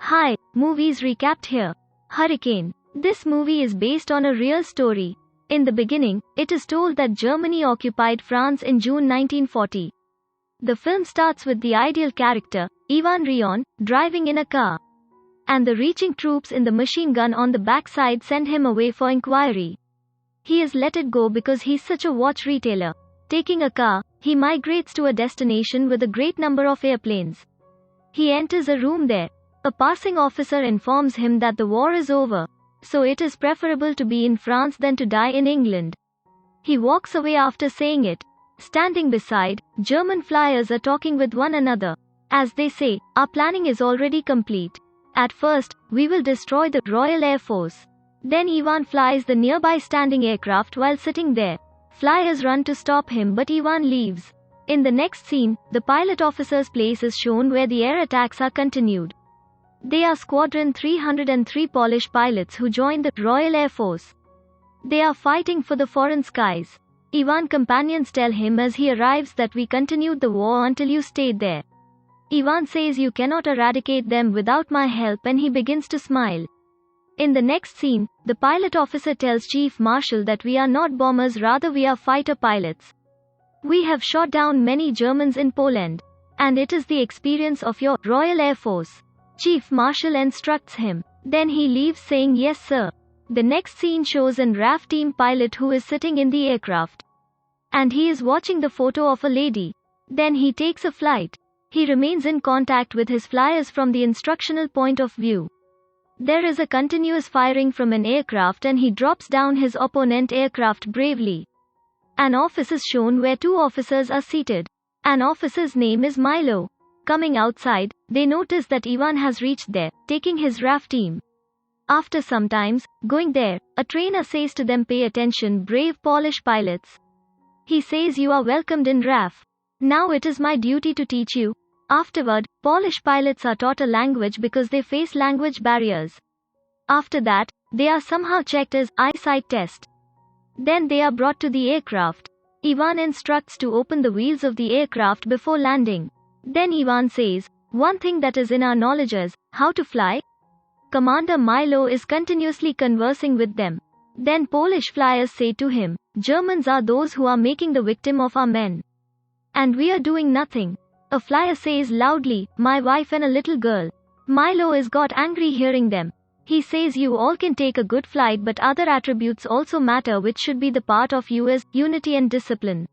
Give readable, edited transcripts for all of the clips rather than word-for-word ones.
Hi, movies recapped here. Hurricane. This movie is based on a real story. In the beginning, it is told that Germany occupied France in June 1940. The film starts with the ideal character, Ivan Rion, driving in a car. And the reaching troops in the machine gun on the backside send him away for inquiry. He is let it go because he's such a watch retailer. Taking a car, he migrates to a destination with a great number of airplanes. He enters a room there. A passing officer informs him that the war is over, so it is preferable to be in France than to die in England. He walks away after saying it. Standing beside, German flyers are talking with one another. As they say, our planning is already complete. At first, we will destroy the Royal Air Force. Then Ivan flies the nearby standing aircraft while sitting there. Flyers run to stop him, but Ivan leaves. In the next scene, the pilot officer's place is shown where the air attacks are continued. They are Squadron 303 Polish pilots who joined the Royal Air Force. They are fighting for the foreign skies. Ivan's companions tell him as he arrives that we continued the war until you stayed there. Ivan says you cannot eradicate them without my help, and he begins to smile. In the next scene, the pilot officer tells Chief Marshal that we are not bombers, rather we are fighter pilots. We have shot down many Germans in Poland. And it is the experience of your Royal Air Force. Chief Marshal instructs him. Then he leaves saying yes sir. The next scene shows an RAF team pilot who is sitting in the aircraft. And he is watching the photo of a lady. Then he takes a flight. He remains in contact with his flyers from the instructional point of view. There is a continuous firing from an aircraft and he drops down his opponent aircraft bravely. An office is shown where two officers are seated. An officer's name is Milo. Coming outside, they notice that Ivan has reached there, taking his RAF team. After some times, going there, a trainer says to them, pay attention, brave Polish pilots. He says you are welcomed in RAF. Now it is my duty to teach you. Afterward, Polish pilots are taught a language because they face language barriers. After that, they are somehow checked as eyesight test. Then they are brought to the aircraft. Ivan instructs to open the wheels of the aircraft before landing. Then Ivan says, one thing that is in our knowledge is how to fly. Commander Milo is continuously conversing with them. Then Polish flyers say to him, Germans are those who are making the victim of our men. And we are doing nothing. A flyer says loudly, my wife and a little girl. Milo is got angry hearing them. He says you all can take a good flight, but other attributes also matter, which should be the part of you as unity and discipline.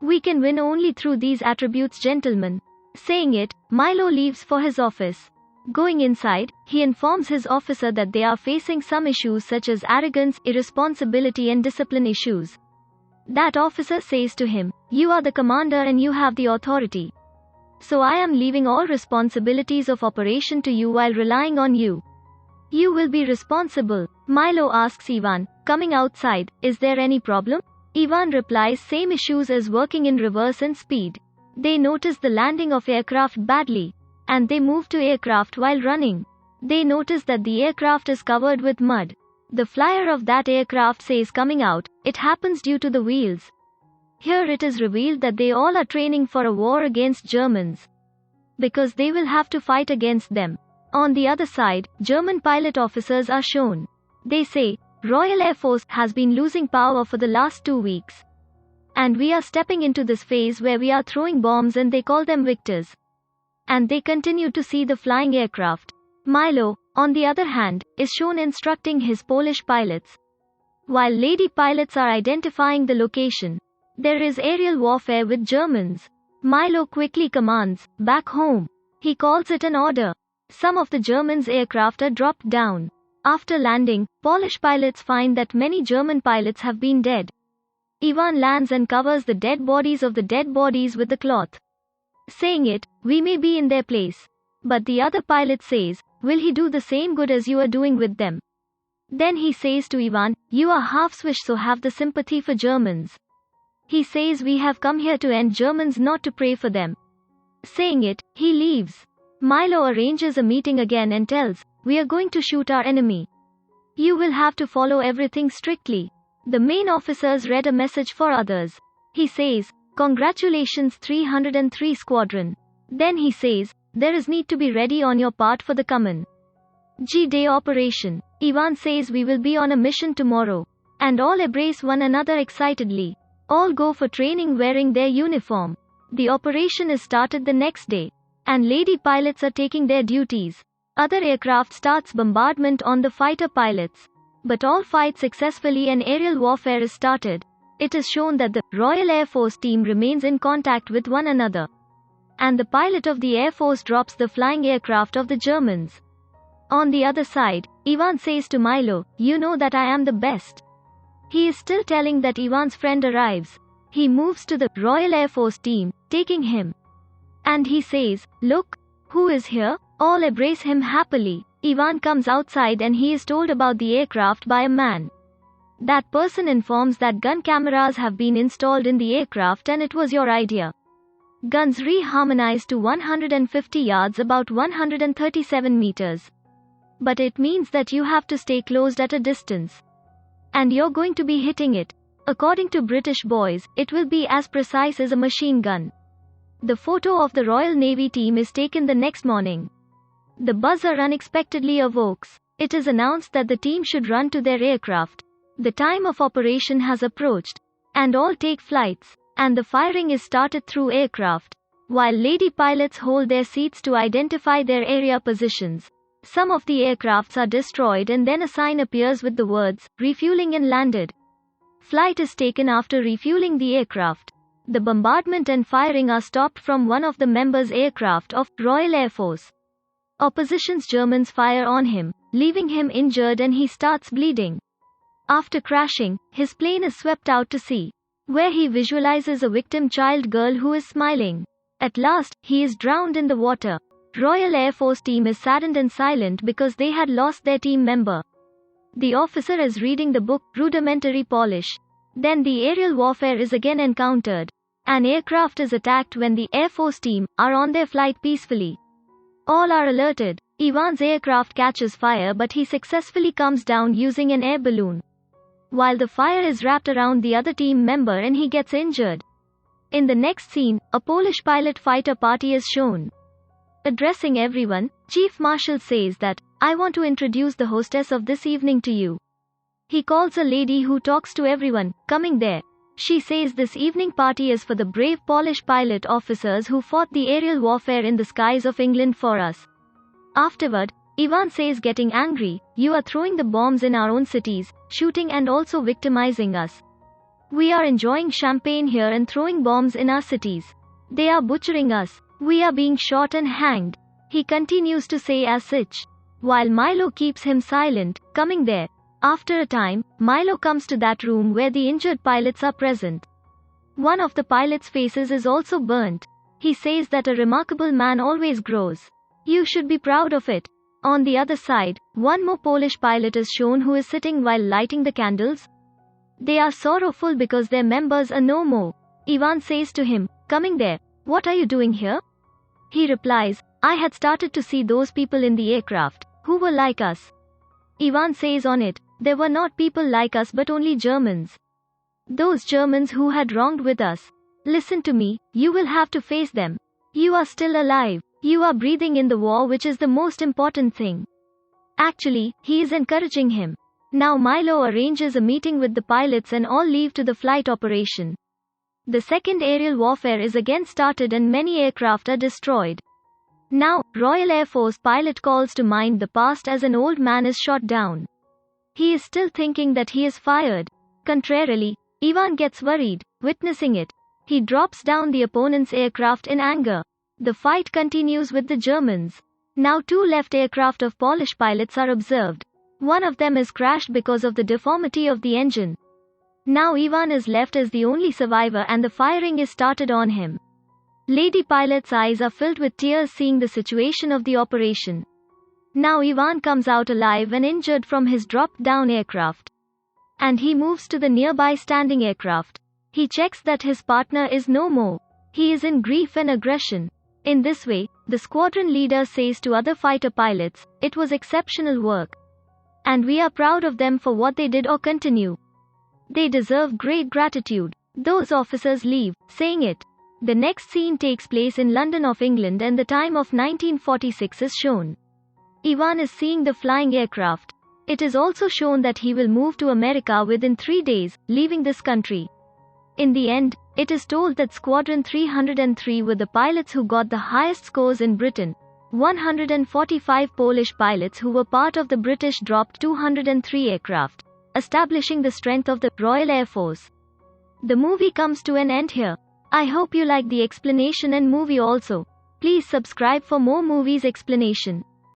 We can win only through these attributes, gentlemen. Saying it, Milo leaves for his office. Going inside, he informs his officer that they are facing some issues such as arrogance, irresponsibility and discipline issues. That officer says to him, you are the commander and you have the authority. So I am leaving all responsibilities of operation to you while relying on you. You will be responsible. Milo asks Ivan, coming outside, is there any problem? Ivan replies, same issues as working in reverse and speed. They notice the landing of aircraft badly. And they move to aircraft while running. They notice that the aircraft is covered with mud. The flyer of that aircraft says coming out, it happens due to the wheels. Here it is revealed that they all are training for a war against Germans. Because they will have to fight against them. On the other side, German pilot officers are shown. They say, Royal Air Force has been losing power for the last 2 weeks. And we are stepping into this phase where we are throwing bombs and they call them victors. And they continue to see the flying aircraft. Milo, on the other hand, is shown instructing his Polish pilots. While lady pilots are identifying the location. There is aerial warfare with Germans. Milo quickly commands, back home. He calls it an order. Some of the Germans' aircraft are dropped down. After landing, Polish pilots find that many German pilots have been dead. Ivan lands and covers the dead bodies of the dead bodies with the cloth. Saying it, we may be in their place. But the other pilot says, will he do the same good as you are doing with them? Then he says to Ivan, you are half Swiss, so have the sympathy for Germans. He says we have come here to end Germans, not to pray for them. Saying it, he leaves. Milo arranges a meeting again and tells, we are going to shoot our enemy. You will have to follow everything strictly. The main officers read a message for others. He says, congratulations 303 Squadron. Then he says, there is need to be ready on your part for the common. G-Day operation. Ivan says we will be on a mission tomorrow. And all embrace one another excitedly. All go for training wearing their uniform. The operation is started the next day. And lady pilots are taking their duties. Other aircraft starts bombardment on the fighter pilots. But all fight successfully and aerial warfare is started. It is shown that the Royal Air Force team remains in contact with one another. And the pilot of the Air Force drops the flying aircraft of the Germans. On the other side, Ivan says to Milo, "You know that I am the best." He is still telling that Ivan's friend arrives. He moves to the Royal Air Force team, taking him. And he says, "Look, who is here?" All embrace him happily. Ivan comes outside and he is told about the aircraft by a man. That person informs that gun cameras have been installed in the aircraft and it was your idea. Guns re-harmonize to 150 yards, about 137 meters. But it means that you have to stay closed at a distance. And you're going to be hitting it. According to British boys, it will be as precise as a machine gun. The photo of the Royal Navy team is taken the next morning. The buzzer unexpectedly evokes. It is announced that the team should run to their aircraft. The time of operation has approached. And all take flights. And the firing is started through aircraft. While lady pilots hold their seats to identify their area positions. Some of the aircrafts are destroyed and then a sign appears with the words, "Refueling and landed." Flight is taken after refueling the aircraft. The bombardment and firing are stopped from one of the members' aircraft of Royal Air Force. Opposition's Germans fire on him, leaving him injured and he starts bleeding. After crashing, his plane is swept out to sea, where he visualizes a victim child girl who is smiling. At last, he is drowned in the water. Royal Air Force team is saddened and silent because they had lost their team member. The officer is reading the book, Rudimentary Polish. Then the aerial warfare is again encountered. An aircraft is attacked when the Air Force team are on their flight peacefully. All are alerted. Ivan's aircraft catches fire but he successfully comes down using an air balloon. While the fire is wrapped around the other team member and he gets injured. In the next scene, a Polish pilot fighter party is shown. Addressing everyone, Chief Marshal says that, "I want to introduce the hostess of this evening to you." He calls a lady who talks to everyone coming there. She says this evening party is for the brave Polish pilot officers who fought the aerial warfare in the skies of England for us. Afterward, Ivan says, getting angry, "You are throwing the bombs in our own cities, shooting and also victimizing us. We are enjoying champagne here and throwing bombs in our cities. They are butchering us. We are being shot and hanged." He continues to say as such. While Milo keeps him silent, coming there. After a time, Milo comes to that room where the injured pilots are present. One of the pilots' faces is also burnt. He says that a remarkable man always grows. You should be proud of it. On the other side, one more Polish pilot is shown who is sitting while lighting the candles. They are sorrowful because their members are no more. Ivan says to him, coming there, "What are you doing here?" He replies, "I had started to see those people in the aircraft, who were like us." Ivan says on it, "There were not people like us but only Germans. Those Germans who had wronged with us. Listen to me, you will have to face them. You are still alive. You are breathing in the war, which is the most important thing." Actually, he is encouraging him. Now Milo arranges a meeting with the pilots and all leave to the flight operation. The second aerial warfare is again started and many aircraft are destroyed. Now, Royal Air Force pilot calls to mind the past as an old man is shot down. He is still thinking that he is fired. Contrarily, Ivan gets worried, witnessing it. He drops down the opponent's aircraft in anger. The fight continues with the Germans. Now two left aircraft of Polish pilots are observed. One of them is crashed because of the deformity of the engine. Now Ivan is left as the only survivor and the firing is started on him. Lady pilot's eyes are filled with tears seeing the situation of the operation. Now Ivan comes out alive and injured from his dropped-down aircraft. And he moves to the nearby standing aircraft. He checks that his partner is no more. He is in grief and aggression. In this way, the squadron leader says to other fighter pilots, "It was exceptional work. And we are proud of them for what they did or continue. They deserve great gratitude." Those officers leave, saying it. The next scene takes place in London of England and the time of 1946 is shown. Ivan is seeing the flying aircraft. It is also shown that he will move to America within 3 days, leaving this country. In the end, it is told that Squadron 303 were the pilots who got the highest scores in Britain. 145 Polish pilots who were part of the British dropped 203 aircraft, establishing the strength of the Royal Air Force. The movie comes to an end here. I hope you like the explanation and movie also. Please subscribe for more movies explanation.